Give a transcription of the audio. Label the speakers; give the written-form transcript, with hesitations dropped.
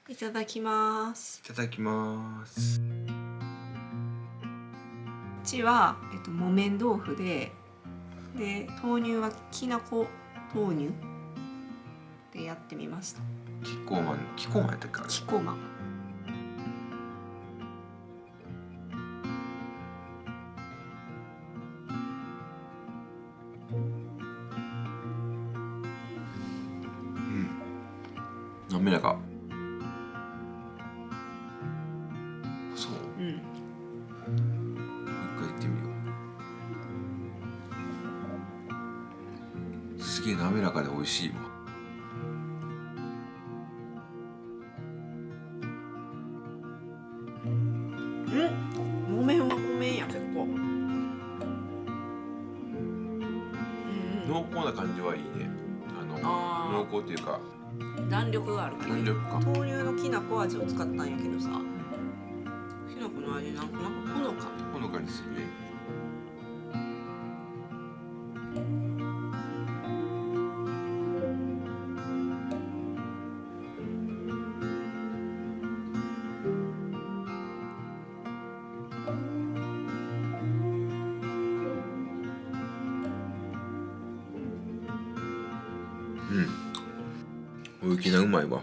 Speaker 1: いただきます。
Speaker 2: いただきます。
Speaker 1: うちは、木綿豆腐で豆乳はきなこ豆乳でやってみました。
Speaker 2: キッコーマンやったっけ？
Speaker 1: キッコーマン。
Speaker 2: 滑らか。そう。
Speaker 1: うん。
Speaker 2: もう一回言ってみよう。すげえ滑らかで美味しいわ。
Speaker 1: 木綿は木綿や結構。
Speaker 2: 濃厚な感じはいいね。濃厚っていうか
Speaker 1: 弾力がある感じ。
Speaker 2: 弾力か。
Speaker 1: 豆乳のきなこ味を使ったんやけどさ、きなこの味なんとなく
Speaker 2: ほのかにするね。おゆきなうまいわ。